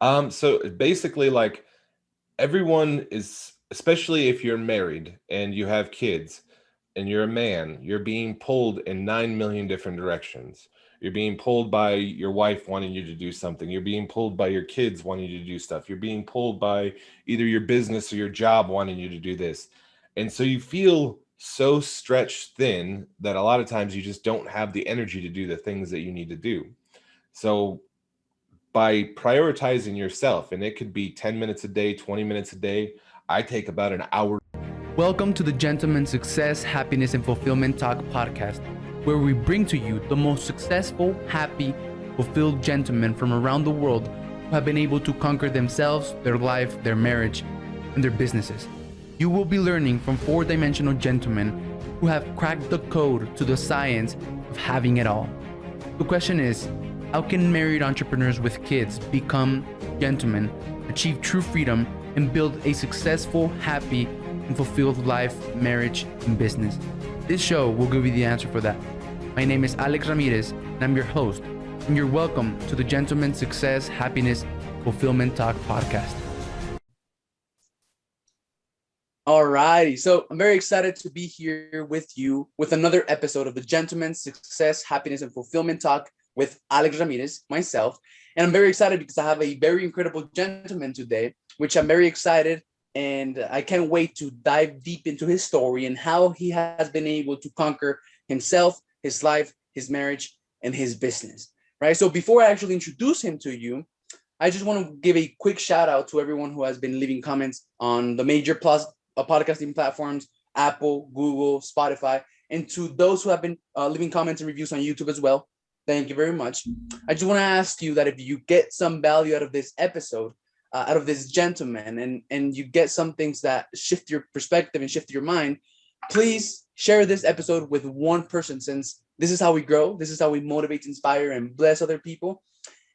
So basically, like everyone is, especially if you're married and you have kids and you're a man, you're being pulled in 9 million different directions. You're being pulled by your wife wanting you to do something. You're being pulled by your kids wanting you to do stuff. You're being pulled by either your business or your job wanting you to do this. And so you feel so stretched thin that a lot of times you just don't have the energy to do the things that you need to do. So by prioritizing yourself, and it could be 10 minutes a day, 20 minutes a day. I take about an hour. Welcome to the Gentleman Success, Happiness, and Fulfillment Talk podcast, where we bring to you the most successful, happy, fulfilled gentlemen from around the world who have been able to conquer themselves, their life, their marriage, and their businesses. You will be learning from four-dimensional gentlemen who have cracked the code to the science of having it all. The question is, how can married entrepreneurs with kids become gentlemen, achieve true freedom, and build a successful, happy, and fulfilled life, marriage, and business? This show will give you the answer for that. My name is Alex Ramirez, and I'm your host, and you're welcome to the Gentleman Success, Happiness, Fulfillment Talk podcast. Alrighty, so I'm very excited to be here with you with another episode of the Gentleman Success, Happiness, and Fulfillment Talk with Alex Ramirez, myself. And I'm very excited because I have a very incredible gentleman today, which I'm very excited, and I can't wait to dive deep into his story and how he has been able to conquer himself, his life, his marriage, and his business, right? So before I actually introduce him to you, I just want to give a quick shout out to everyone who has been leaving comments on the major podcasting platforms, Apple, Google, Spotify, and to those who have been leaving comments and reviews on YouTube as well. Thank you very much. I just want to ask you that if you get some value out of this episode, out of this gentleman, and you get some things that shift your perspective and shift your mind, please share this episode with one person, since this is how we grow. This is how we motivate, inspire, and bless other people.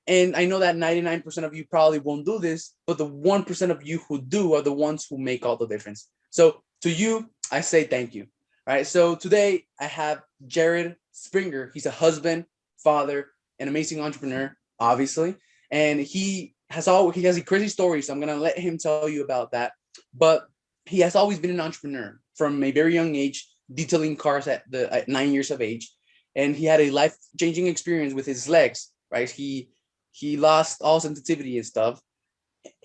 And I know that 99% of you probably won't do this, but the 1% of you who do are the ones who make all the difference. So to you, I say thank you. All right. So today I have Jared Springer. He's a husband, father, an amazing entrepreneur, obviously. And he has a crazy story. So I'm going to let him tell you about that. But he has always been an entrepreneur from a very young age, detailing cars at 9 years of age. And he had a life-changing experience with his legs, right? He lost all sensitivity and stuff.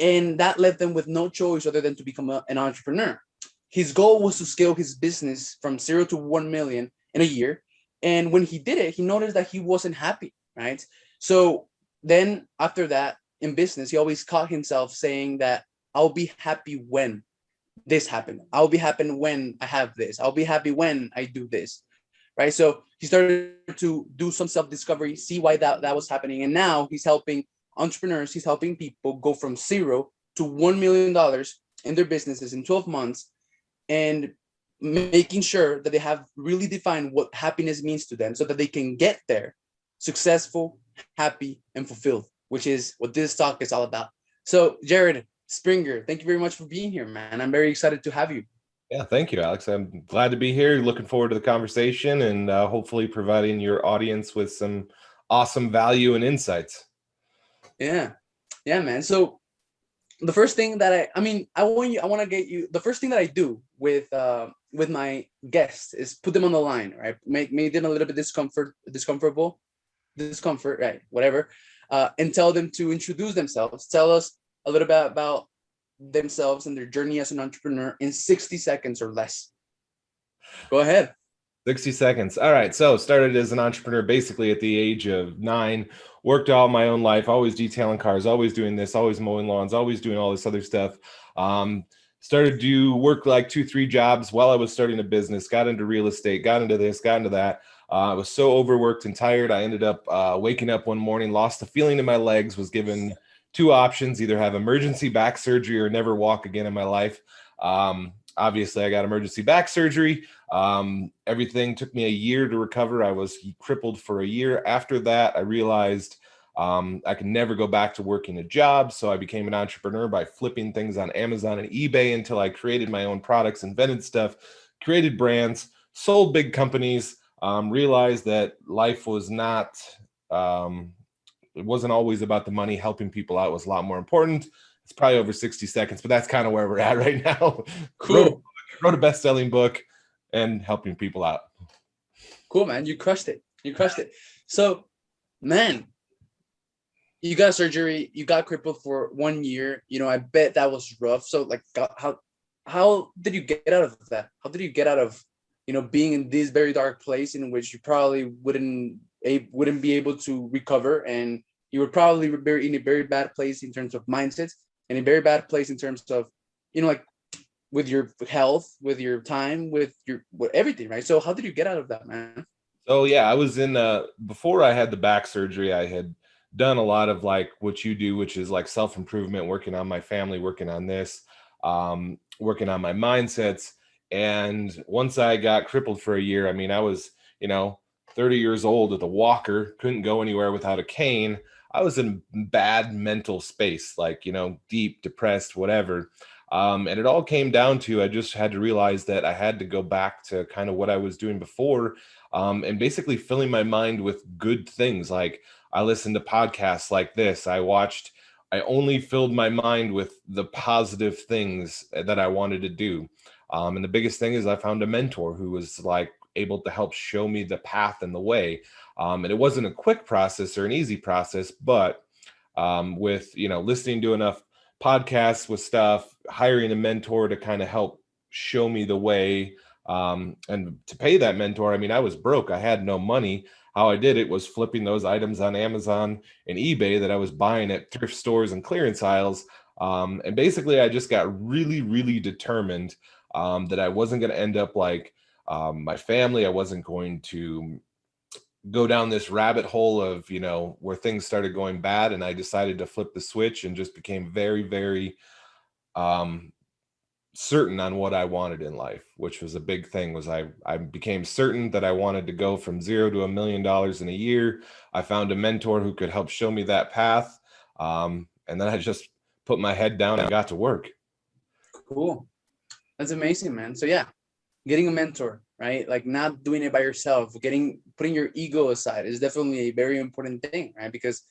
And that left them with no choice other than to become an entrepreneur. His goal was to scale his business from 0 to 1 million in a year. And when he did it, he noticed that he wasn't happy, right? So then after that, in business, he always caught himself saying that I'll be happy when this happened. I'll be happy when I have this. I'll be happy when I do this, right? So he started to do some self-discovery, see why that was happening. And now he's helping entrepreneurs, he's helping people go from 0 to $1 million in their businesses in 12 months, and making sure that they have really defined what happiness means to them so that they can get there successful, happy, and fulfilled, which is what this talk is all about. So Jared Springer, thank you very much for being here, man. I'm very excited to have you. Yeah, thank you, Alex. I'm glad to be here. Looking forward to the conversation and hopefully providing your audience with some awesome value and insights. Yeah, man. So the first thing that the first thing that I do with my guests is put them on the line, right? Make them a little bit discomfort, right? Whatever, and tell them to introduce themselves. Tell us a little bit about themselves and their journey as an entrepreneur in 60 seconds or less. Go ahead. 60 seconds. All right. So started as an entrepreneur basically at the age of 9, worked all my own life, always detailing cars, always doing this, always mowing lawns, always doing all this other stuff. Started to work like 2-3 jobs while I was starting a business, got into real estate, got into this, got into that. I was so overworked and tired. I ended up waking up one morning, lost the feeling in my legs, was given 2 options, either have emergency back surgery or never walk again in my life. Obviously, I got emergency back surgery. Everything took me a year to recover. I was crippled for a year. After that, I realized I could never go back to working a job. So I became an entrepreneur by flipping things on Amazon and eBay until I created my own products, invented stuff, created brands, sold big companies, realized that life was not it wasn't always about the money. Helping people out was a lot more important. It's probably over 60 seconds, but that's kind of where we're at right now. Cool. Wrote a best-selling book and helping people out. Cool, man. You crushed it. You crushed it. So, man, you got surgery. You got crippled for 1 year. You know, I bet that was rough. So, like, how did you get out of that? How did you get out of, being in this very dark place in which you probably wouldn't be able to recover, and you were probably in a very bad place in terms of mindset, and a very bad place in terms of, like, with your health, with your time, with everything, right? So how did you get out of that, man? So yeah, I was in before I had the back surgery, I had done a lot of like what you do, which is like self-improvement, working on my family, working on this, working on my mindsets. And once I got crippled for a year, I mean, I was, 30 years old with a walker, couldn't go anywhere without a cane. I was in bad mental space, like, deep, depressed, whatever. And it all came down to, I just had to realize that I had to go back to kind of what I was doing before, and basically filling my mind with good things. Like I listened to podcasts like this. I only filled my mind with the positive things that I wanted to do. And the biggest thing is I found a mentor who was like able to help show me the path and the way. And it wasn't a quick process or an easy process, but with, listening to enough podcasts with stuff, hiring a mentor to kind of help show me the way. And to pay that mentor, I mean, I was broke. I had no money. How I did it was flipping those items on Amazon and eBay that I was buying at thrift stores and clearance aisles. And basically, I just got really, really determined that I wasn't going to end up like my family. I wasn't going to go down this rabbit hole of, where things started going bad. And I decided to flip the switch and just became very, very certain on what I wanted in life, which was a big thing. Was I became certain that I wanted to go from $0 to $1 million in a year. I found a mentor who could help show me that path. And then I just put my head down and got to work. Cool. That's amazing, man. So yeah, getting a mentor, right? Like not doing it by yourself, putting your ego aside is definitely a very important thing, right? Because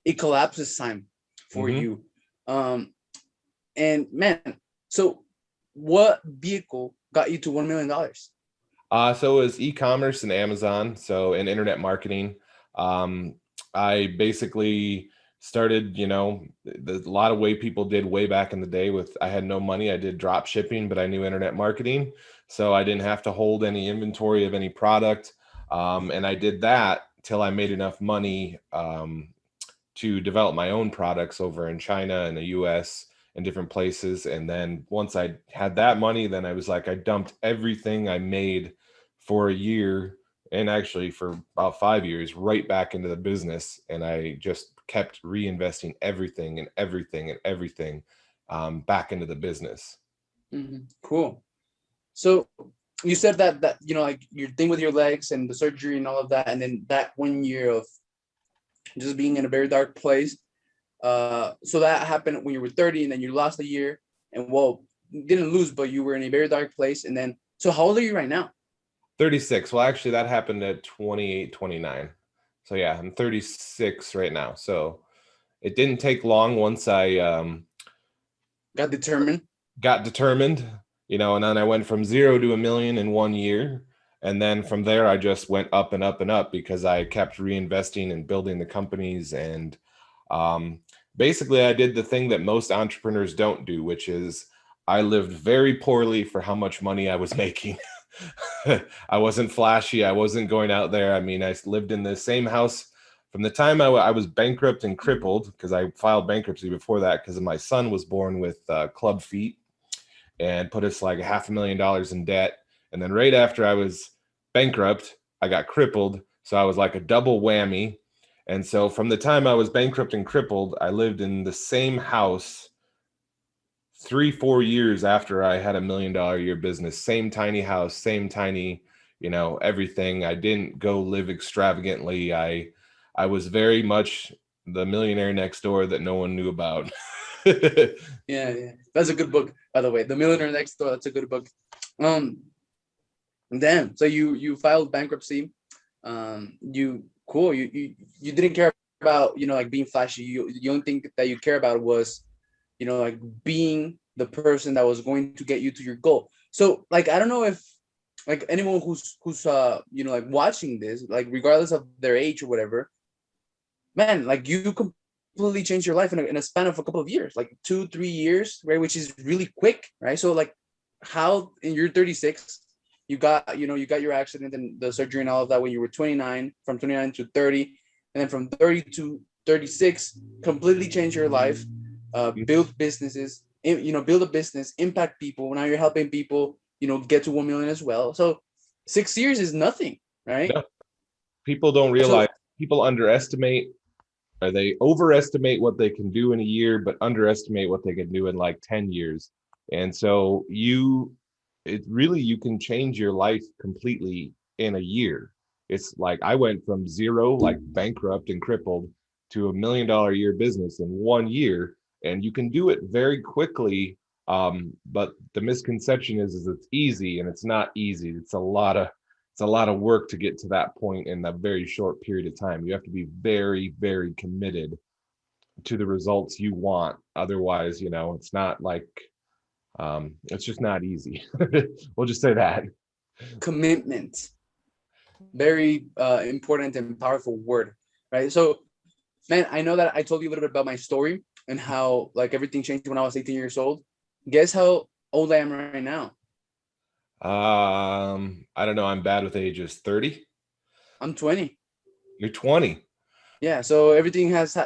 it collapses time for you. And man, so what vehicle got you to $1 million? So it was e-commerce and Amazon, and internet marketing. I basically started, a lot of way people did way back in the day I had no money. I did drop shipping, but I knew internet marketing. So I didn't have to hold any inventory of any product. And I did that till I made enough money to develop my own products over in China and the US and different places. And then once I had that money, then I was like, I dumped everything I made for a year, and actually for about 5 years, right back into the business. And I just kept reinvesting everything and everything and everything back into the business. Cool. So you said that like your thing with your legs and the surgery and all of that, and then that 1 year of just being in a very dark place. So that happened when you were 30, and then you lost a year, and you didn't lose, but you were in a very dark place. And then, so how old are you right now? 36. Well, actually that happened at 28, 29. So yeah, I'm 36 right now. So it didn't take long once I got determined, and then I went from 0 to $1 million in 1 year. And then from there, I just went up and up and up because I kept reinvesting and building the companies. And basically, I did the thing that most entrepreneurs don't do, which is I lived very poorly for how much money I was making. I wasn't flashy. I wasn't going out there. I mean, I lived in the same house from the time I was bankrupt and crippled, because I filed bankruptcy before that because my son was born with club feet and put us like $500,000 in debt. And then right after I was bankrupt, I got crippled. So I was like a double whammy. And so from the time I was bankrupt and crippled, I lived in the same house 3-4 years after I had $1 million a year business. Same tiny house, same tiny, everything. I didn't go live extravagantly. I was very much the millionaire next door that no one knew about. Yeah, that's a good book, by the way. The Millionaire Next Door. That's a good book. Damn. So you filed bankruptcy. You didn't care about, like being flashy. You don't think that you care about was, like being the person that was going to get you to your goal. So like, I don't know if like anyone who's like watching this, like regardless of their age or whatever, man, like you completely changed your life in a span of a couple of years, like 2-3 years, right? Which is really quick, right? So like, how in your 36, you got your accident and the surgery and all of that when you were 29, from 29 to 30, and then from 30 to 36, completely change your life, build businesses, build a business, impact people. Now you're helping people, get to 1 million as well. So 6 years is nothing, right? No, people don't realize, So people underestimate, or they overestimate what they can do in a year, but underestimate what they can do in like 10 years. And so you can change your life completely in a year. It's like I went from zero, like bankrupt and crippled, to $1 million a year business in 1 year. And you can do it very quickly. But the misconception is it's easy, and it's not easy. It's a lot of work to get to that point in a very short period of time. You have to be very, very committed to the results you want. Otherwise, it's not like, it's just not easy. We'll just say that. commitment, very important and powerful word, right? So man, I know that I told you a little bit about my story and how like everything changed when I was 18 years old. Guess how old I am right now? I don't know. I'm bad with ages. 30? I'm 20. You're 20. Yeah, so everything has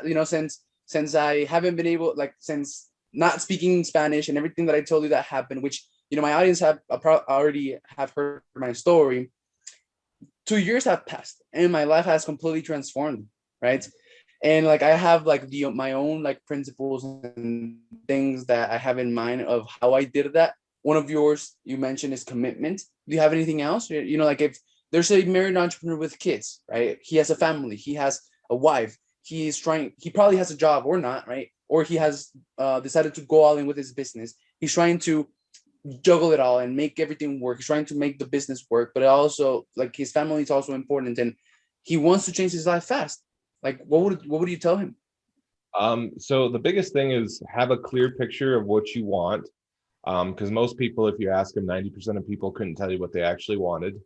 since I haven't been able, like since not speaking Spanish and everything that I told you that happened, which my audience have already have heard my story. 2 years have passed and my life has completely transformed, right? And like I have like my own like principles and things that I have in mind of how I did that. One of yours you mentioned is commitment. Do you have anything else? Like if there's a married entrepreneur with kids, right? He has a family, he has a wife, he probably has a job or not, right? Or he has decided to go all in with his business. He's trying to juggle it all and make everything work. He's trying to make the business work, but also like his family is also important, and he wants to change his life fast. Like, what would you tell him? So the biggest thing is have a clear picture of what you want. Because most people, if you ask them, 90% of people couldn't tell you what they actually wanted.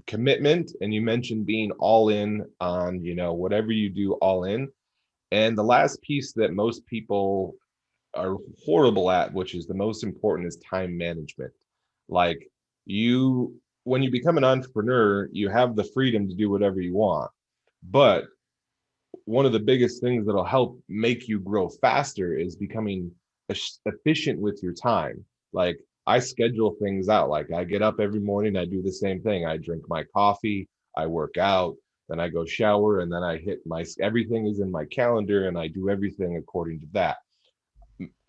Commitment, and you mentioned being all in on, whatever you do, all in. And the last piece that most people are horrible at, which is the most important, is time management. Like when you become an entrepreneur, you have the freedom to do whatever you want. But one of the biggest things that'll help make you grow faster is becoming efficient with your time. Like I schedule things out. Like I get up every morning, I do the same thing. I drink my coffee, I work out, then I go shower, and then I hit everything is in my calendar, and I do everything according to that.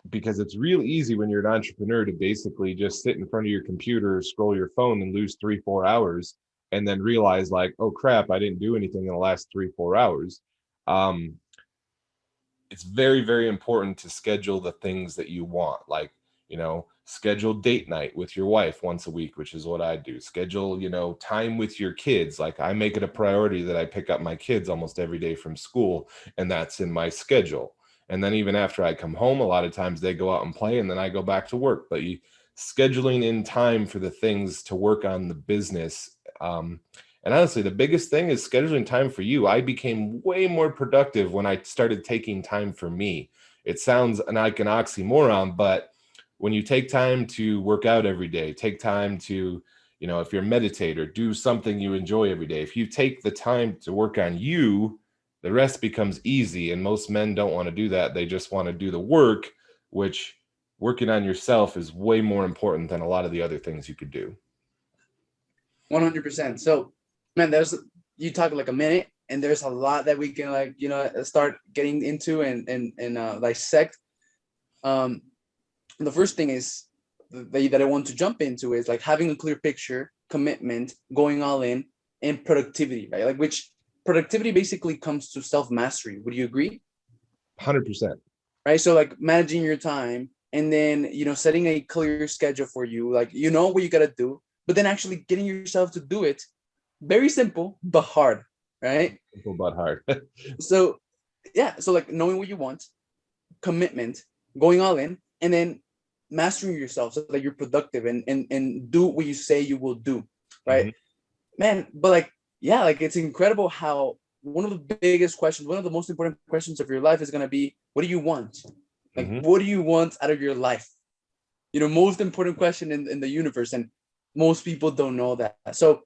Because it's real easy when you're an entrepreneur to basically just sit in front of your computer, scroll your phone, and lose 3-4 hours, and then realize like, oh crap, I didn't do anything in the last 3-4 hours. um, it's very, very important to schedule the things that you want. Like, schedule date night with your wife once a week, which is what I do. Schedule, time with your kids. Like I make it a priority that I pick up my kids almost every day from school, and that's in my schedule. And then even after I come home, a lot of times they go out and play, and then I go back to work. But scheduling in time for the things to work on the business. And honestly, the biggest thing is scheduling time for you. I became way more productive when I started taking time for me. It sounds like an oxymoron, but when you take time to work out every day, take time to, if you're a meditator, do something you enjoy every day. If you take the time to work on you, the rest becomes easy. And most men don't want to do that. They just want to do the work, which working on yourself is way more important than a lot of the other things you could do. 100%. So, man, you talk like a minute, and there's a lot that we can like start getting into and dissect. Um, the first thing is that I want to jump into is like having a clear picture, commitment, going all in, and productivity, right? Like which productivity basically comes to self mastery. Would you agree? 100%. Right. So like managing your time, and then setting a clear schedule for you, like what you gotta do, but then actually getting yourself to do it. Very simple but hard, right? Simple but hard. So yeah, so like knowing what you want, commitment, going all in, and then mastering yourself so that you're productive and do what you say you will do, right? Mhm, Man, but like, yeah, like it's incredible how one of the biggest questions, one of the most important questions of your life is going to be, what do you want? Like, mhm. what do you want out of your life? Most important question in the universe. And most people don't know that. So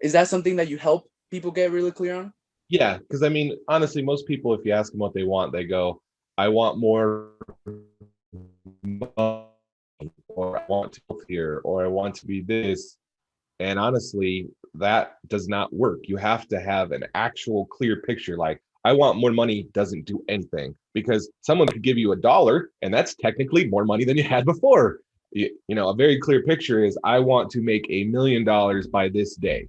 is that something that you help people get really clear on? Yeah, because I mean, honestly, most people, if you ask them what they want, they go, "I want more money," or "I want to be healthier," or "I want to be this." And honestly, that does not work. You have to have an actual clear picture. Like, I want more money doesn't do anything because someone could give you $1 and that's technically more money than you had before. A very clear picture is I want to make $1 million by this day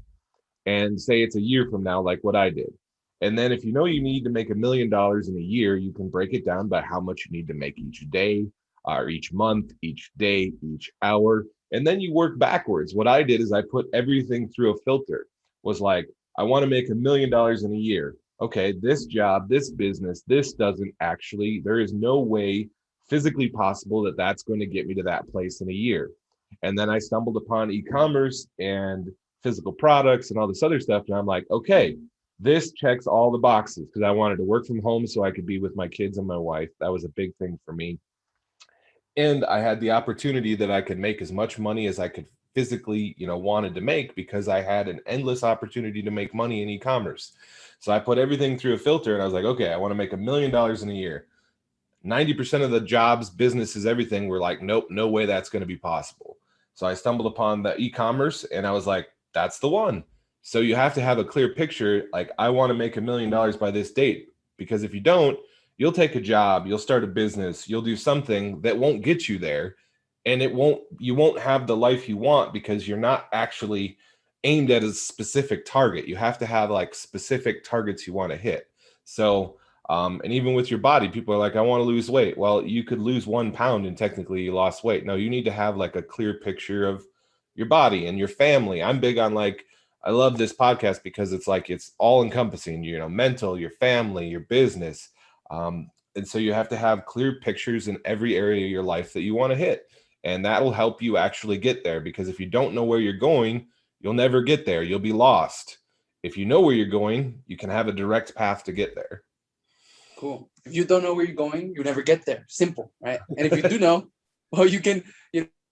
and say it's a year from now, like what I did. And then if you know you need to make $1 million in a year, you can break it down by how much you need to make each day, or each month, each day, each hour. And then you work backwards. What I did is I put everything through a filter. Was like, I want to make $1 million in a year. Okay, this job, this business, this doesn't actually, there is no way physically possible that that's going to get me to that place in a year. And then I stumbled upon e-commerce and physical products and all this other stuff. And I'm like, okay, this checks all the boxes because I wanted to work from home so I could be with my kids and my wife. That was a big thing for me. And I had the opportunity that I could make as much money as I could physically, wanted to make because I had an endless opportunity to make money in e-commerce. So I put everything through a filter and I was like, okay, I want to make $1 million in a year. 90% of the jobs, businesses, everything were like, nope, no way that's going to be possible. So I stumbled upon the e-commerce and I was like, that's the one. So you have to have a clear picture. Like, I want to make $1 million by this date, because if you don't, you'll take a job, you'll start a business, you'll do something that won't get you there. And you won't have the life you want because you're not actually aimed at a specific target. You have to have like specific targets you want to hit. So, and even with your body, people are like, I want to lose weight. Well, you could lose 1 pound and technically you lost weight. No, you need to have like a clear picture of your body and your family. I'm big on like, I love this podcast because it's like, it's all encompassing, mental, your family, your business. And so you have to have clear pictures in every area of your life that you want to hit. And that'll help you actually get there, because if you don't know where you're going, you'll never get there. You'll be lost. If you know where you're going, you can have a direct path to get there. Cool. If you don't know where you're going, you never get there. Simple, right? And if you do know, well, you can,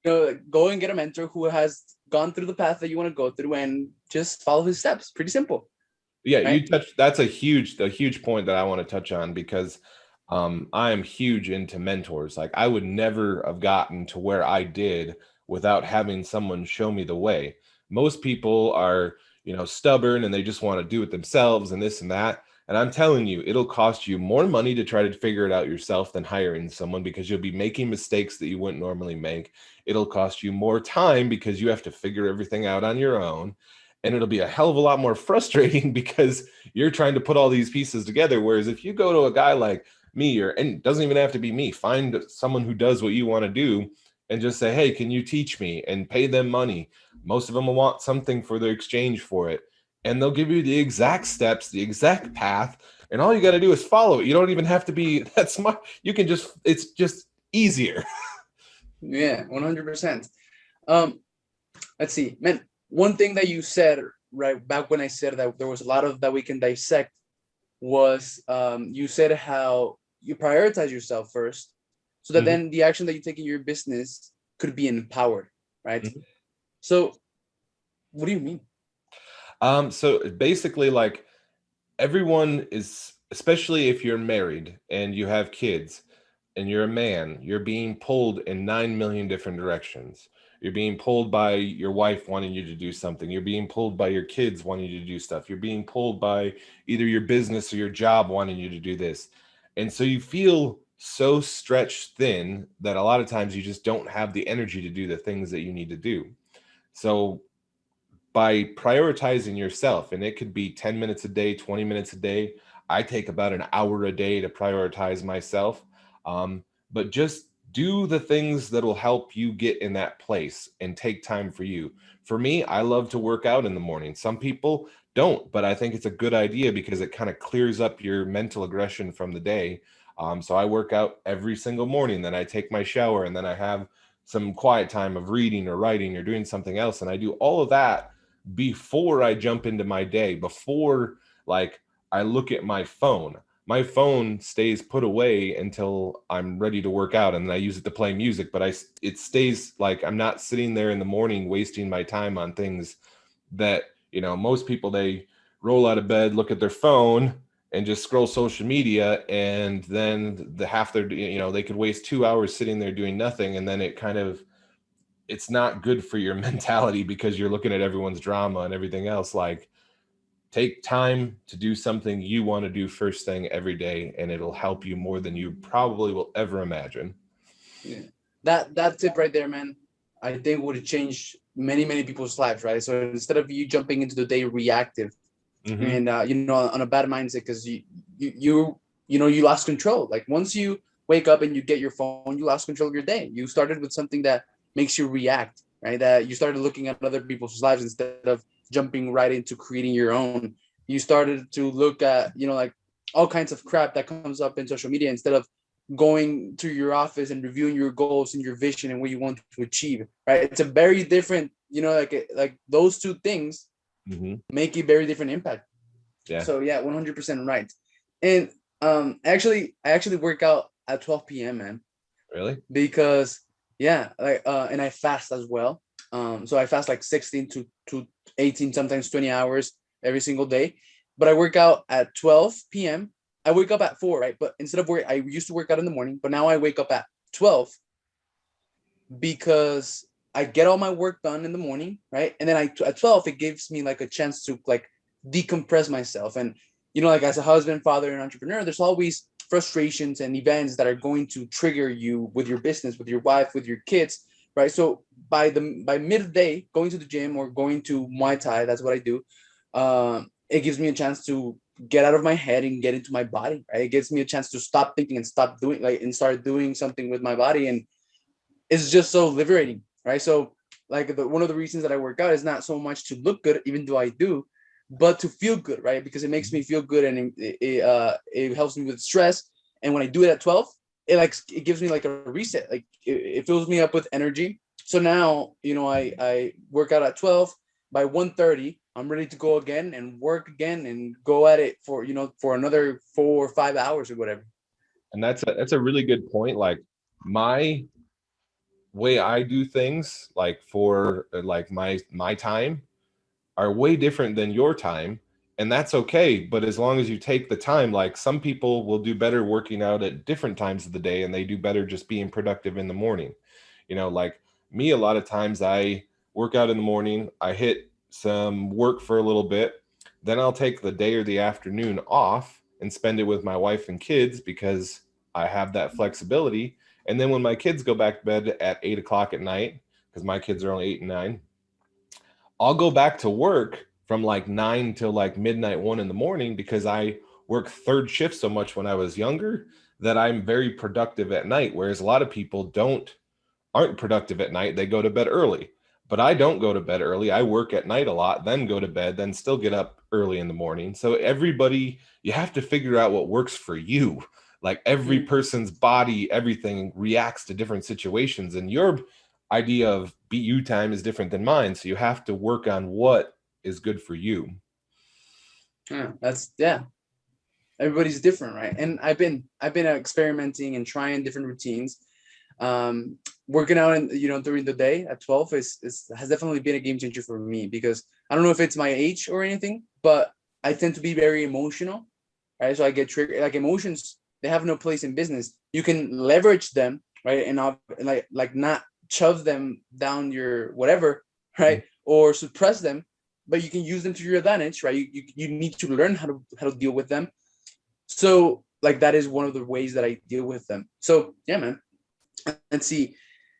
go and get a mentor who has gone through the path that you want to go through and just follow his steps. Pretty simple, Yeah, right? that's a huge point that I want to touch on, because I am huge into mentors. Like, I would never have gotten to where I did without having someone show me the way. Most people are, stubborn and they just want to do it themselves and this and that. And I'm telling you, it'll cost you more money to try to figure it out yourself than hiring someone, because you'll be making mistakes that you wouldn't normally make. It'll cost you more time because you have to figure everything out on your own. And it'll be a hell of a lot more frustrating because you're trying to put all these pieces together. Whereas if you go to a guy like me, and it doesn't even have to be me, find someone who does what you want to do and just say, hey, can you teach me, and pay them money. Most of them will want something for the exchange for it. And they'll give you the exact steps, the exact path. And all you got to do is follow it. You don't even have to be that smart. It's just easier. Yeah, 100%. Um, let's see, man. One thing that you said right back when I said that there was a lot of that we can dissect was you said how you prioritize yourself first, so that Mhm. then the action that you take in your business could be empowered, right? Mhm. So, what do you mean? So basically, like, everyone is, especially if you're married and you have kids and you're a man, you're being pulled in 9 million different directions. You're being pulled by your wife wanting you to do something. You're being pulled by your kids wanting you to do stuff. You're being pulled by either your business or your job wanting you to do this. And so you feel so stretched thin that a lot of times you just don't have the energy to do the things that you need to do. So by prioritizing yourself, and it could be 10 minutes a day, 20 minutes a day. I take about an hour a day to prioritize myself. But just do the things that will help you get in that place and take time for you. For me, I love to work out in the morning. Some people don't, but I think it's a good idea because it kind of clears up your mental aggression from the day. So I work out every single morning, then I take my shower, and then I have some quiet time of reading or writing or doing something else. And I do all of that before I jump into my day, before like I look at my phone. My phone stays put away until I'm ready to work out, and then I use it to play music. But it stays like I'm not sitting there in the morning wasting my time on things that, most people, they roll out of bed, look at their phone, and just scroll social media, and then the half their, they could waste 2 hours sitting there doing nothing, and then it's not good for your mentality because you're looking at everyone's drama and everything else. Like, take time to do something you want to do first thing every day, and it'll help you more than you probably will ever imagine. Yeah. That tip right there, man, I think would change many people's lives, right? So instead of you jumping into the day reactive, and on a bad mindset, because you lost control. Like once you wake up and you get your phone, you lost control of your day. You started with something that makes you react, right? That you started looking at other people's lives instead of jumping right into creating your own. You started to look at, like all kinds of crap that comes up in social media instead of going to your office and reviewing your goals and your vision and what you want to achieve, right? It's a very different, like those two things make a very different impact. Yeah. So yeah, 100% right. And I actually work out at 12 p.m., man. Really? Because and I fast as well. So I fast like 16 to 18, sometimes 20 hours every single day. But I work out at 12 p.m. I wake up at 4, right? But instead of I used to work out in the morning, but now I wake up at 12 because I get all my work done in the morning, right? And then at 12, it gives me like a chance to like decompress myself. And, like as a husband, father, and entrepreneur, there's always frustrations and events that are going to trigger you with your business, with your wife, with your kids, right? So by midday, going to the gym or going to Muay Thai, that's what I do. It gives me a chance to get out of my head and get into my body, right? It gives me a chance to stop thinking and stop doing and start doing something with my body. And it's just so liberating, right? So like one of the reasons that I work out is not so much to look good, even though I do, but to feel good, right? Because it makes me feel good, and it helps me with stress. And when I do it at 12, it gives me like a reset, like it fills me up with energy. So now, I work out at 12. By 1:30, I'm ready to go again and work again and go at it for another 4 or 5 hours or whatever. And that's a really good point. Like, my way I do things, like for like my time, are way different than your time, and that's okay. But as long as you take the time, like some people will do better working out at different times of the day, and they do better just being productive in the morning. Like me, a lot of times I work out in the morning, I hit some work for a little bit, then I'll take the day or the afternoon off and spend it with my wife and kids because I have that flexibility. And then when my kids go back to bed at 8 o'clock at night, because my kids are only 8 and 9, I'll go back to work from like 9 till like midnight, 1 in the morning, because I work third shift so much when I was younger that I'm very productive at night. Whereas a lot of people aren't productive at night. They go to bed early, but I don't go to bed early. I work at night a lot, then go to bed, then still get up early in the morning. So you have to figure out what works for you. Like every person's body, everything reacts to different situations, and your idea of BU time is different than mine. So you have to work on what is good for you. Yeah, everybody's different, right? And I've been experimenting and trying different routines. Working out during the day at 12 has definitely been a game changer for me, because I don't know if it's my age or anything, but I tend to be very emotional, right? So I get triggered. Like emotions, they have no place in business. You can leverage them, right? And like not shove them down your whatever, right? Or suppress them, but you can use them to your advantage, right? You need to learn how to deal with them. So like that is one of the ways that I deal with them. So yeah, man. Let's see.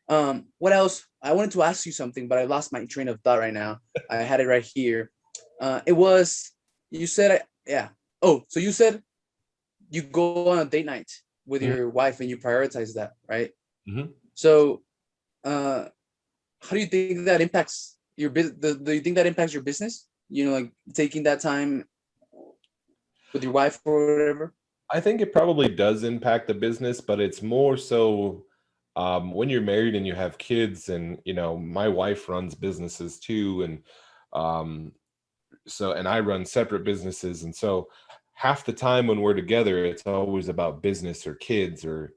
What else? I wanted to ask you something, but I lost my train of thought right now. I had it right here. It was, you said, yeah. Oh, so you said you go on a date night with your wife and you prioritize that, right? So, how do you think that impacts your business? Do you think that impacts your business? like taking that time with your wife or whatever? I think it probably does impact the business, but it's more so when you're married and you have kids, and my wife runs businesses too, and um, and I run separate businesses, and so half the time when we're together, it's always about business or kids or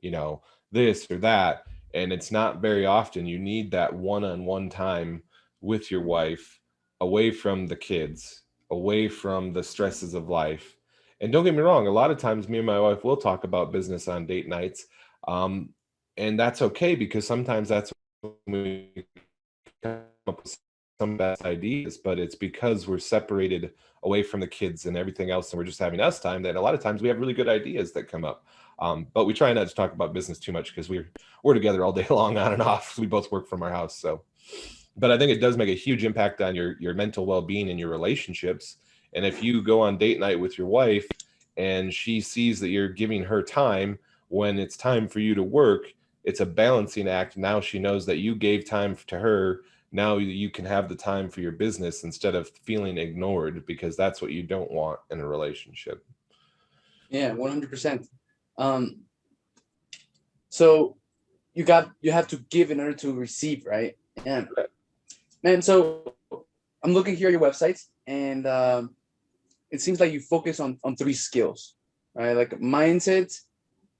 this or that, and it's not very often you need that one-on-one time with your wife, away from the kids, away from the stresses of life. And don't get me wrong, a lot of times me and my wife will talk about business on date nights, um, and that's okay because sometimes that's when we come up with some best ideas, but it's because we're separated away from the kids and everything else, and we're just having us time, that a lot of times we have really good ideas that come up. But we try not to talk about business too much because we're together all day long on and off. We both work from our house, so. But I think it does make a huge impact on your mental well-being and your relationships. And if you go on date night with your wife and she sees that you're giving her time when it's time for you to work, it's a balancing act. Now she knows that you gave time to her. Now you can have the time for your business instead of feeling ignored, because that's what you don't want in a relationship. Yeah, 100%. Um, so you have to give in order to receive, right? And man, so I'm looking here at your website, and it seems like you focus on three skills, right? Like mindset,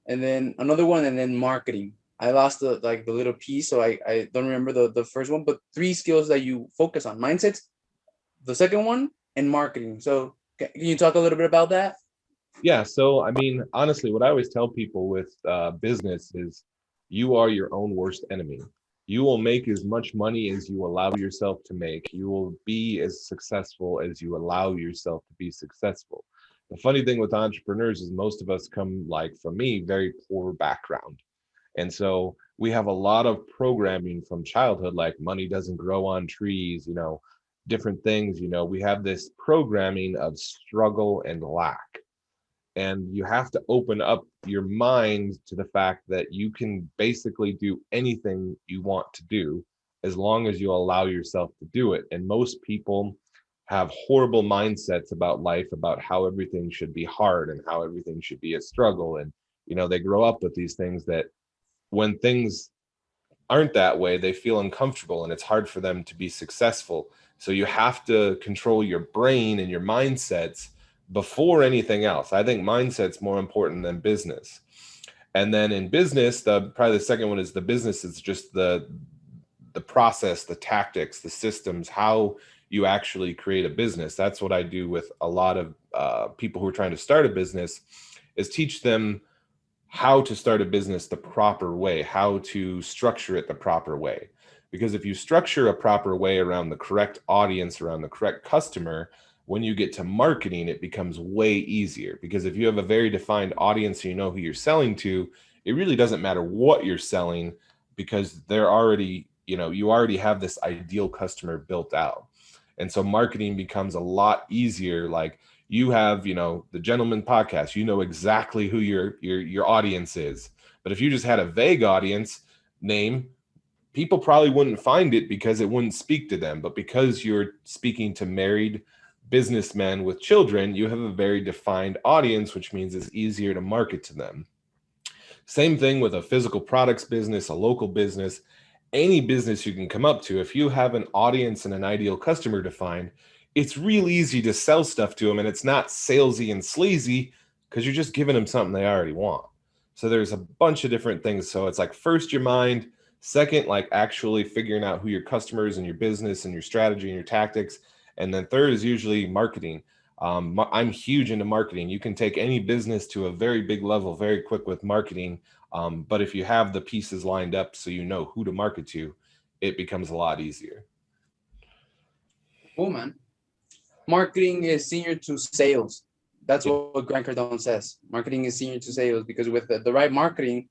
and then another one, and then marketing. I lost the little piece, so I don't remember the first one, but three skills that you focus on: mindset, the second one, and marketing. So can you talk a little bit about that? Yeah. So, I mean, honestly, what I always tell people with business is you are your own worst enemy. You will make as much money as you allow yourself to make. You will be as successful as you allow yourself to be successful. The funny thing with entrepreneurs is most of us come, like for me, very poor background. And so we have a lot of programming from childhood, like money doesn't grow on trees, different things. We have this programming of struggle and lack, and you have to open up your mind to the fact that you can basically do anything you want to do as long as you allow yourself to do it. And most people have horrible mindsets about life, about how everything should be hard and how everything should be a struggle. And they grow up with these things that when things aren't that way, they feel uncomfortable and it's hard for them to be successful. So you have to control your brain and your mindsets before anything else. I think mindset's more important than business. And then in business, probably the second one is the business. It's just the process, the tactics, the systems, how you actually create a business. That's what I do with a lot of people who are trying to start a business, is teach them how to start a business the proper way, how to structure it the proper way. Because if you structure a proper way around the correct audience, around the correct customer, when you get to marketing, it becomes way easier. Because if you have a very defined audience, and you know who you're selling to, it really doesn't matter what you're selling, because they're already, you already have this ideal customer built out. And so marketing becomes a lot easier. Like, you have, the Gentleman Podcast, exactly who your audience is. But if you just had a vague audience name, people probably wouldn't find it because it wouldn't speak to them. But because you're speaking to married businessmen with children, you have a very defined audience, which means it's easier to market to them. Same thing with a physical products business, a local business, any business you can come up to. If you have an audience and an ideal customer defined, it's real easy to sell stuff to them, and it's not salesy and sleazy because you're just giving them something they already want. So there's a bunch of different things. So it's like, first, your mind; second, like actually figuring out who your customers and your business and your strategy and your tactics; and then third is usually marketing. I'm huge into marketing. You can take any business to a very big level very quick with marketing. But if you have the pieces lined up so you know who to market to, it becomes a lot easier. Cool, man. Marketing is senior to sales. That's Yeah. what Grant Cardone says. Marketing is senior to sales, because with the right marketing,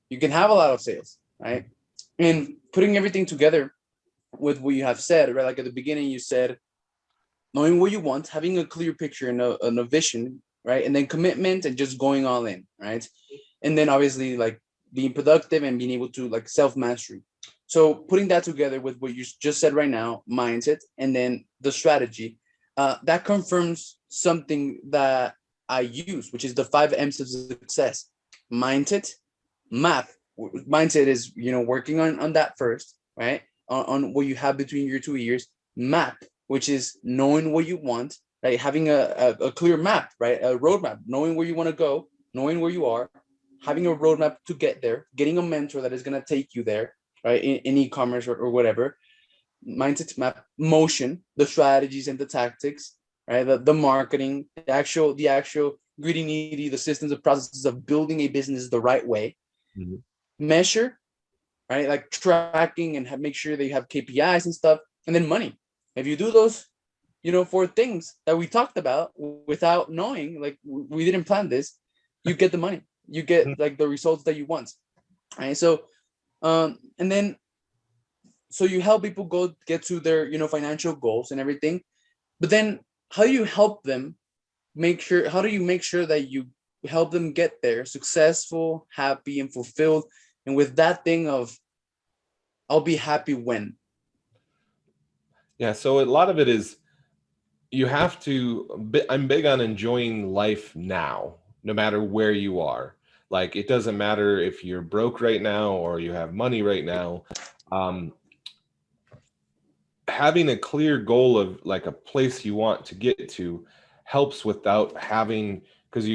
you can have a lot of sales, right? And putting everything together with what you have said, right? Like at the beginning, you said knowing what you want, having a clear picture and a vision, right? And then commitment and just going all in, right? And then obviously like being productive and being able to like self-mastery. So putting that together with what you just said right now, mindset, and then the strategy. that confirms something that I use, which is the 5 M's of success: mindset, math. Mindset is, working on that first, right? On what you have between your 2 ears. Map, which is knowing what you want, right? Having a clear map, right? A roadmap, knowing where you want to go, knowing where you are, having a roadmap to get there, getting a mentor that is going to take you there, right? In e-commerce or whatever. Mindset, map, motion, the strategies and the tactics, right? The marketing, the actual gritty needy, the systems and processes of building a business the right way. Mhm. Measure, right? Like tracking and make sure that you have KPIs and stuff. And then money. If you do those, 4 things that we talked about without knowing, like we didn't plan this, you get the money. You get like the results that you want. Right. So, and then so you help people go get to their, financial goals and everything. But then how do you help them how do you make sure that you help them get there successful, happy, and fulfilled? And with that thing of, I'll be happy when. Yeah, so a lot of it is you have to, I'm big on enjoying life now, no matter where you are. Like, it doesn't matter if you're broke right now or you have money right now. Um, Having a clear goal of like a place you want to get to helps without having, because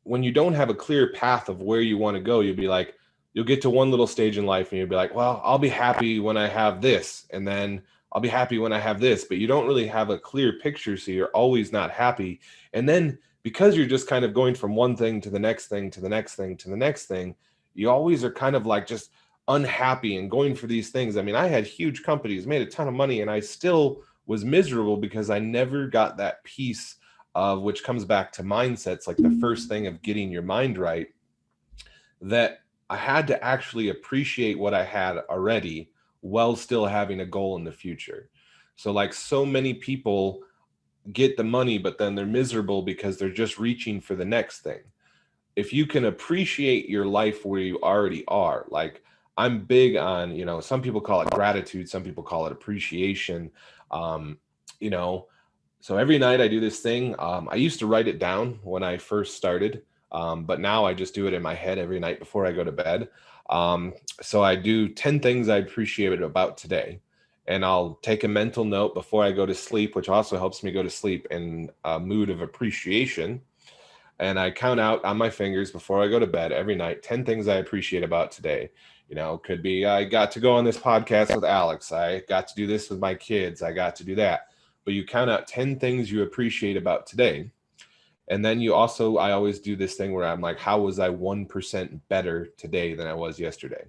when you don't have a clear path of where you want to go, you'll get to one little stage in life and you'll be like, well, I'll be happy when I have this, and then I'll be happy when I have this, but you don't really have a clear picture, so you're always not happy. And then because you're just kind of going from one thing to the next thing to the next thing to the next thing, you always are kind of like just unhappy and going for these things. I mean, I had huge companies, made a ton of money, and I still was miserable because I never got that piece of, which comes back to mindsets, like the first thing of getting your mind right, that I had to actually appreciate what I had already while still having a goal in the future. So like so many people get the money, but then they're miserable because they're just reaching for the next thing. If you can appreciate your life where you already are, like I'm big on, some people call it gratitude, some people call it appreciation. Um, you know, so every night I do this thing. I used to write it down when I first started, but now I just do it in my head every night before I go to bed. So I do 10 things I appreciate about today. And I'll take a mental note before I go to sleep, which also helps me go to sleep in a mood of appreciation. And I count out on my fingers before I go to bed every night 10 things I appreciate about today. Could be I got to go on this podcast with Alex. I got to do this with my kids. I got to do that. But you count out 10 things you appreciate about today. And then I always do this thing where I'm like, how was I 1% better today than I was yesterday?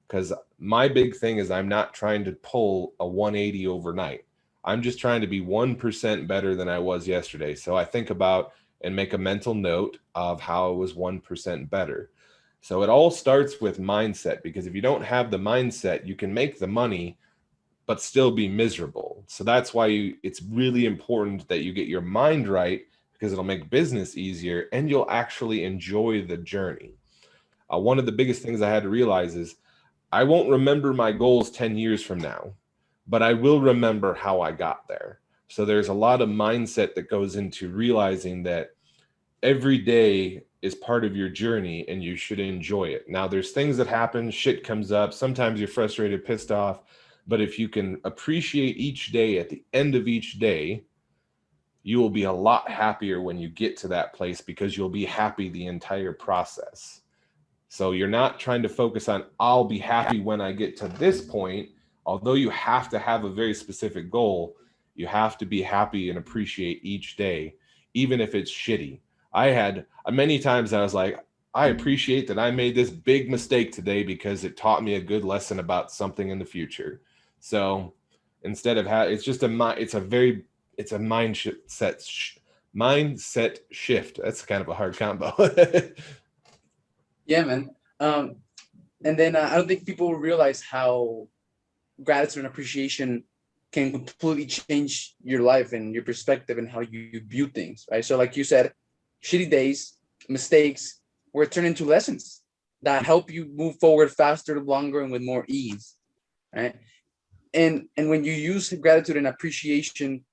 Because my big thing is I'm not trying to pull a 180 overnight. I'm just trying to be 1% better than I was yesterday. So I think about and make a mental note of how I was 1% better. So it all starts with mindset, because if you don't have the mindset, you can make the money, but still be miserable. So that's why it's really important that you get your mind right, because it'll make business easier and you'll actually enjoy the journey. One of the biggest things I had to realize is I won't remember my goals 10 years from now, but I will remember how I got there. So there's a lot of mindset that goes into realizing that every day is part of your journey and you should enjoy it. Now, there's things that happen, shit comes up. Sometimes you're frustrated, pissed off. But if you can appreciate each day, at the end of each day, you will be a lot happier when you get to that place, because you'll be happy the entire process. So you're not trying to focus on, I'll be happy when I get to this point. Although you have to have a very specific goal, you have to be happy and appreciate each day, even if it's shitty. I had many times I was like, I appreciate that I made this big mistake today because it taught me a good lesson about something in the future. So instead of it's just it's a mindset shift. That's kind of a hard combo. Yeah, man. And then I don't think people realize how gratitude and appreciation can completely change your life and your perspective and how you view things, right? So like you said, shitty days, mistakes were turned into lessons that help you move forward faster, longer, and with more ease, right? And when you use gratitude and appreciation,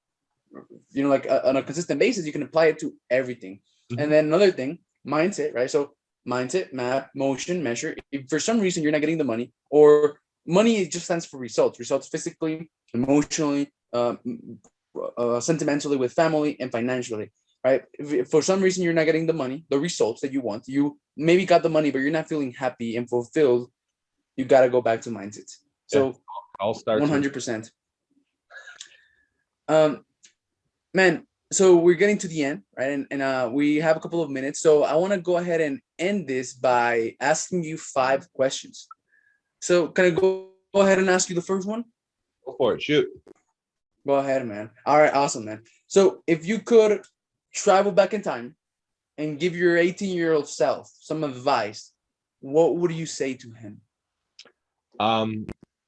like on a consistent basis, you can apply it to everything. Mhm. And then another thing, mindset, right? So mindset, map, motion, measure. If for some reason you're not getting the money, or money just stands for results physically, emotionally, sentimentally with family, and financially, right? If for some reason you're not getting the money, the results that you want, you maybe got the money, but you're not feeling happy and fulfilled, you got to go back to mindset. So I'll start 100%. Man, so we're getting to the end, right? And we have a couple of minutes. So I want to go ahead and end this by asking you 5 questions. So can I go ahead and ask you the first one? Go for it. Shoot. Go ahead, man. All right, awesome, man. So if you could travel back in time and give your 18-year-old self some advice, what would you say to him?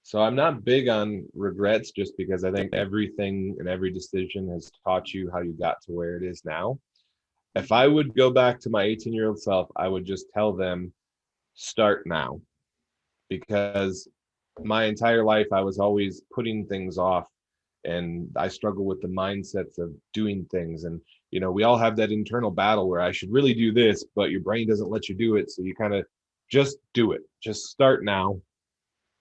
So I'm not big on regrets, just because I think everything and every decision has taught you how you got to where it is now. If I would go back to my 18-year-old self, I would just tell them, start now. Because my entire life, I was always putting things off, and I struggle with the mindsets of doing things. And, we all have that internal battle where I should really do this, but your brain doesn't let you do it. So you kind of just do it. Just start now.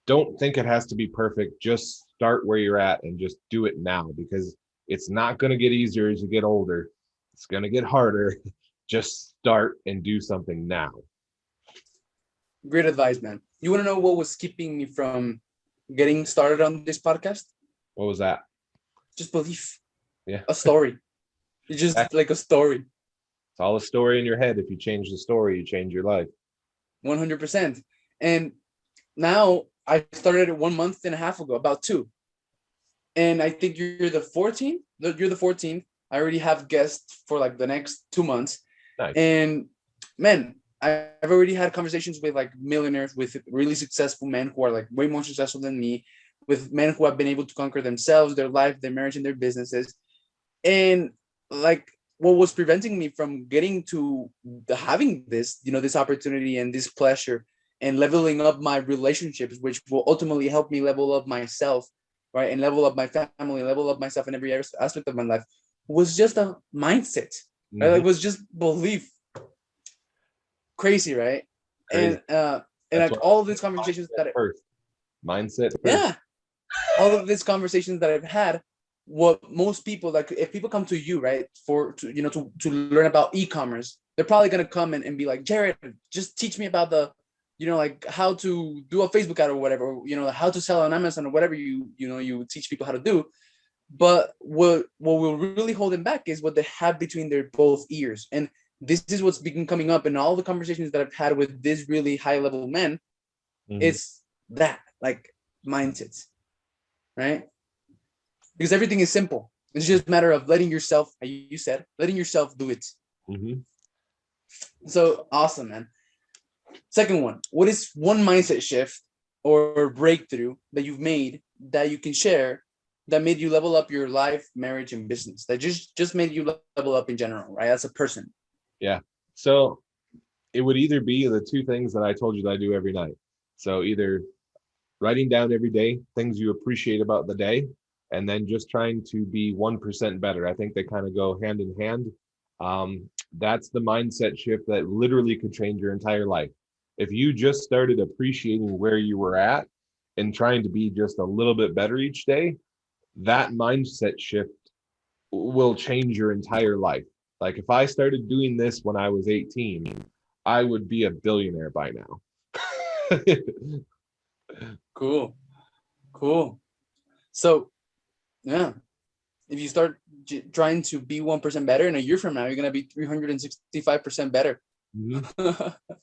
Don't think it has to be perfect. Just start where you're at and just do it now, because it's not going to get easier as you get older. It's going to get harder. Just start and do something now. Great advice, man. You want to know what was keeping me from getting started on this podcast? What was that? Just belief. Yeah. A story. It's just like a story. It's all a story in your head. If you change the story, you change your life. 100%. And now I started 1 month and a half ago, about 2. And I think you're the 14th. You're the 14th. I already have guests for like the next 2 months. Nice. And man, I've already had conversations with like millionaires, with really successful men who are like way more successful than me, with men who have been able to conquer themselves, their life, their marriage, and their businesses. And like, what was preventing me from getting to having this, this opportunity and this pleasure and leveling up my relationships, which will ultimately help me level up myself, right? And level up my family, level up myself in every aspect of my life, was just a mindset, right? Mhm. Like, it was just belief. Crazy, right? Crazy. And That's like all of these conversations that mindset first. yeah, all of these conversations that I've had, what most people, like, if people come to you, right, to learn about e-commerce, they're probably going to come and be like, Jared, just teach me about the, like how to do a Facebook ad or whatever, how to sell on Amazon or whatever you teach people how to do. But what will really hold them back is what they have between their both ears. And this is what's been coming up in all the conversations that I've had with these really high level men. Mhm. It's that, like, mindsets, right? Because everything is simple. It's just a matter of letting yourself, as you said, letting yourself do it. Mhm. So awesome, man. Second one, what is one mindset shift or breakthrough that you've made that you can share that made you level up your life, marriage, and business? That just made you level up in general, right? As a person. Yeah. So it would either be the 2 things that I told you that I do every night. So either writing down every day things you appreciate about the day, and then just trying to be 1% better. I think they kind of go hand in hand. That's the mindset shift that literally could change your entire life. If you just started appreciating where you were at and trying to be just a little bit better each day, that mindset shift will change your entire life. Like, if I started doing this when I was 18, I would be a billionaire by now. Cool. So yeah, if you start trying to be 1% better, in a year from now, you're gonna be 365% better. Mhm.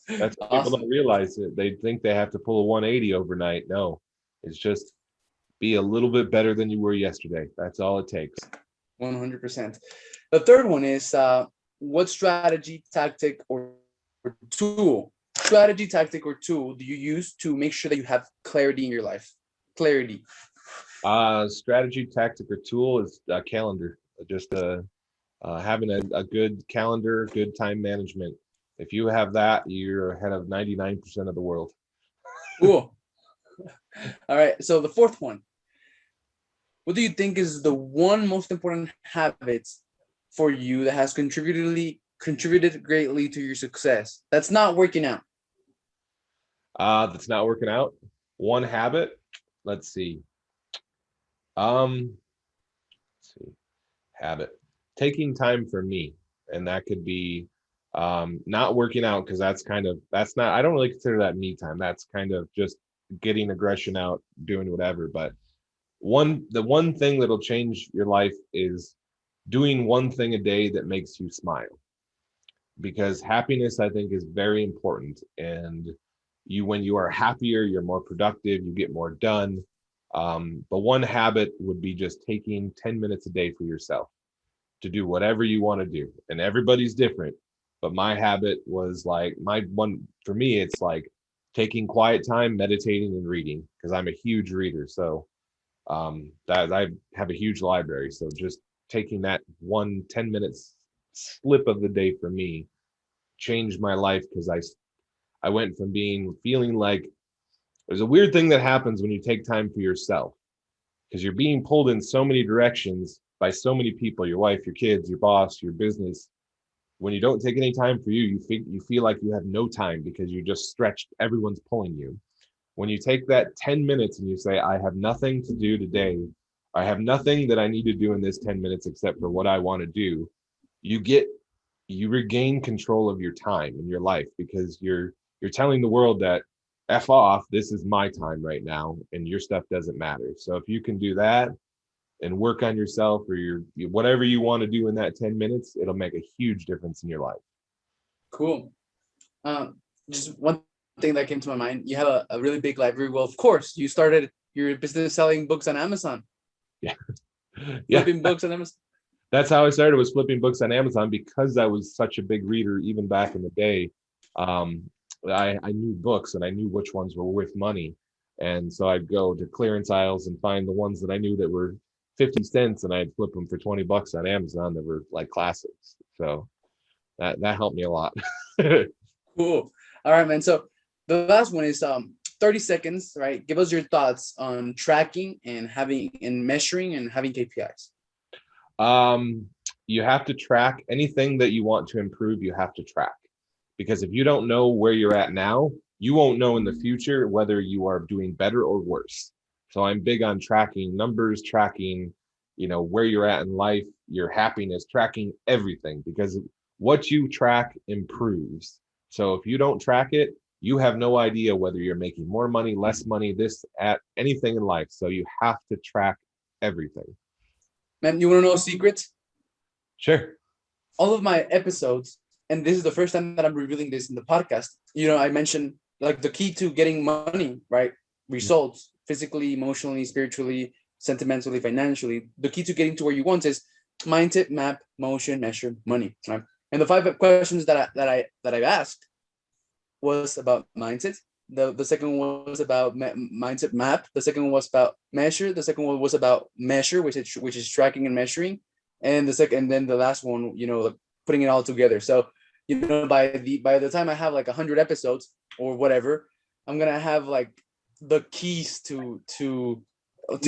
That's what people Awesome. don't realize. It. They think they have to pull a 180 overnight. No, it's just be a little bit better than you were yesterday. That's all it takes. 100%. The third one is what strategy, tactic, or tool do you use to make sure that you have clarity in your life? Clarity. Strategy, tactic, or tool is a calendar. Just having a good calendar, good time management. If you have that, you're ahead of 99% of the world. Cool. All right. So the fourth one, what do you think is the one most important habits for you that has contributed greatly to your success that's not working out? That's not working out. One habit. Let's see. Um, let's see. Habit. Taking time for me, and that could be not working out, because that's not, I don't really consider that me time. That's kind of just getting aggression out, doing whatever. But the one thing that'll change your life is doing one thing a day that makes you smile, because happiness, I think, is very important. And when you are happier, you're more productive, you get more done. But one habit would be just taking 10 minutes a day for yourself to do whatever you want to do. And everybody's different. But my habit was like, my one, for me, it's like taking quiet time, meditating, and reading, because I'm a huge reader. So that I have a huge library. So just taking that 10 minutes slip of the day for me changed my life, because I went from feeling like, there's a weird thing that happens when you take time for yourself, because you're being pulled in so many directions by so many people, your wife, your kids, your boss, your business. When you don't take any time for you, you feel like you have no time, because you're just stretched, everyone's pulling you. When you take that 10 minutes and you say, I have nothing to do today, I have nothing that I need to do in this 10 minutes except for what I want to do, you regain control of your time and your life, because you're telling the world that F off, this is my time right now, and your stuff doesn't matter. So if you can do that and work on yourself, or whatever you want to do in that 10 minutes, it'll make a huge difference in your life. Cool. Just one thing that came to my mind. You have a really big library. Well, of course, you started your business selling books on Amazon. Yeah. Flipping books on Amazon. That's how I started, was flipping books on Amazon, because I was such a big reader even back in the day. I knew books, and I knew which ones were worth money. And so I'd go to clearance aisles and find the ones that I knew that were 50 cents, and I'd flip them for 20 bucks on Amazon that were like classics. So that helped me a lot. Cool. All right, man. So the last one is 30 seconds, right? Give us your thoughts on tracking and measuring and having KPIs. You have to track anything that you want to improve. You have to track, because if you don't know where you're at now, you won't know in the future whether you are doing better or worse. So I'm big on tracking numbers, tracking, where you're at in life, your happiness, tracking everything, because what you track improves. So if you don't track it, you have no idea whether you're making more money, less money, at anything in life. So you have to track everything. Man, you want to know secrets? Sure. All of my episodes, and this is the first time that I'm revealing this in the podcast, I mentioned like the key to getting money, right? Results, physically, emotionally, spiritually, sentimentally, financially. The key to getting to where you want is mindset, map, motion, measure, money, right? And the 5 questions that I've asked was about mindset. The second one was about mindset map. The second one was about measure. The second one was about measure, which is tracking and measuring. And then the last one, like putting it all together. So, by the time I have like 100 episodes or whatever, I'm gonna have like the keys to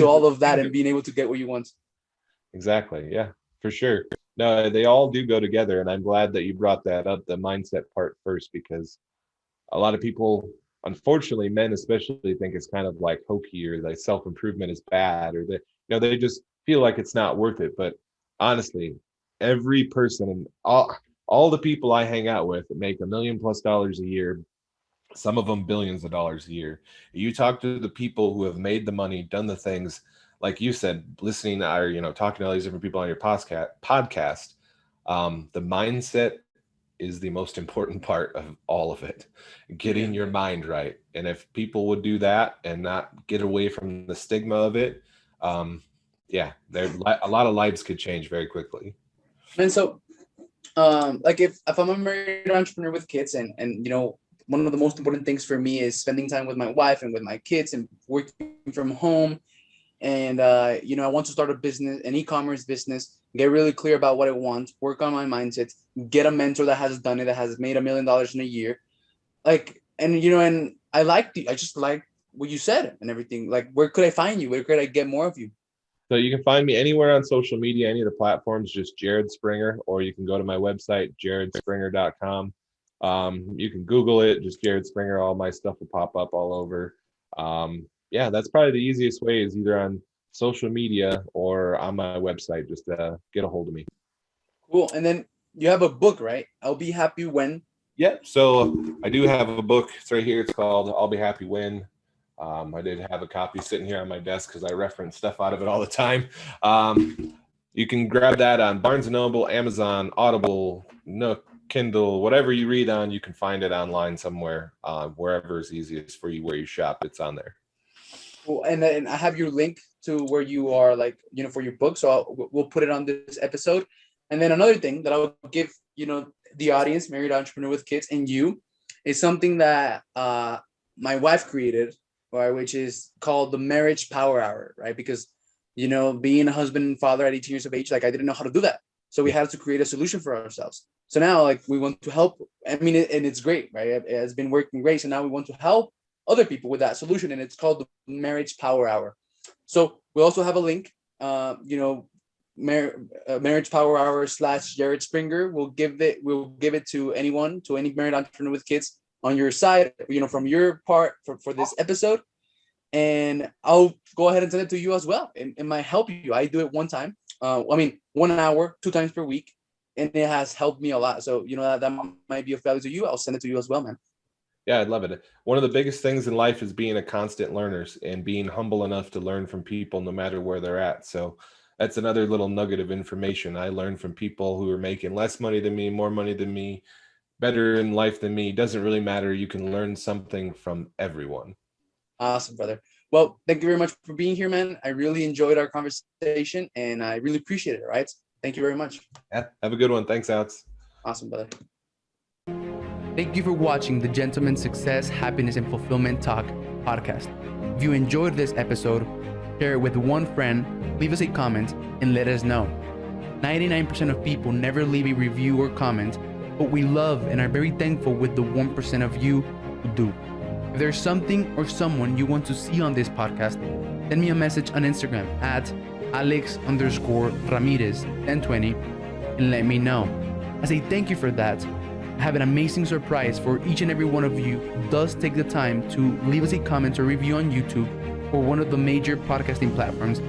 all of that and being able to get what you want. Exactly. Yeah, for sure. No, they all do go together. And I'm glad that you brought that up, the mindset part first, because a lot of people, unfortunately, men especially, think it's kind of like hokey, or like self-improvement is bad, or they just feel like it's not worth it. But honestly, every person, and all the people I hang out with that make $1 million+ a year, some of them billions of dollars a year. You talk to the people who have made the money, done the things, like you said, listening or talking to all these different people on your podcast. The mindset is the most important part of all of it, getting your mind right. And if people would do that and not get away from the stigma of it, a lot of lives could change very quickly. And so, like if I'm a married entrepreneur with kids, and one of the most important things for me is spending time with my wife and with my kids and working from home. And, I want to start a business, an e-commerce business, get really clear about what I want, work on my mindset, get a mentor that has done it, that has made $1 million in a year. Like, and, and I just like what you said and everything. Like, where could I find you? Where could I get more of you? So you can find me anywhere on social media, any of the platforms, just Jared Springer, or you can go to my website, jaredspringer.com. You can Google it, just Jared Springer. All my stuff will pop up all over. Yeah, that's probably the easiest way, is either on social media or on my website. Just get a hold of me. Cool. And then you have a book, right? I'll Be Happy When. Yeah, so I do have a book. It's right here. It's called I'll Be Happy When. I did have a copy sitting here on my desk because I reference stuff out of it all the time. You can grab that on Barnes & Noble, Amazon, Audible, Nook, Kindle, whatever you read on, you can find it online somewhere, wherever is easiest for you, where you shop, it's on there. Cool. And then I have your link to where you are, like, for your book. So we'll put it on this episode. And then another thing that I will give, the audience, married entrepreneur with kids, and you, is something that my wife created, right, which is called the Marriage Power Hour, right? Because, being a husband and father at 18 years of age, like, I didn't know how to do that. So we had to create a solution for ourselves. So now, like, we want to help. And it's great, right? It has been working great. So now we want to help other people with that solution. And it's called the Marriage Power Hour. So we also have a link, Marriage Power Hour / Jared Springer. We'll give it to anyone, to any married entrepreneur with kids on your side, from your part for this episode. And I'll go ahead and send it to you as well. It might help you. I do it one time. 1 hour, 2 times per week. And it has helped me a lot. So, that might be of value to you. I'll send it to you as well, man. Yeah, I'd love it. One of the biggest things in life is being a constant learner and being humble enough to learn from people no matter where they're at. So that's another little nugget of information. I learned from people who are making less money than me, more money than me, better in life than me. Doesn't really matter. You can learn something from everyone. Awesome, brother. Well, thank you very much for being here, man. I really enjoyed our conversation and I really appreciate it. Right. Thank you very much. Yeah, have a good one. Thanks, Alex. Awesome, brother. Thank you for watching the Gentleman's Success, Happiness, and Fulfillment Talk podcast. If you enjoyed this episode, share it with one friend, leave us a comment, and let us know. 99% of people never leave a review or comment, but we love and are very thankful with the 1% of you who do. If there's something or someone you want to see on this podcast, send me a message on Instagram at Alex_Ramirez1020 and let me know. As a thank you for that, I have an amazing surprise for each and every one of you who does take the time to leave us a comment or review on YouTube or one of the major podcasting platforms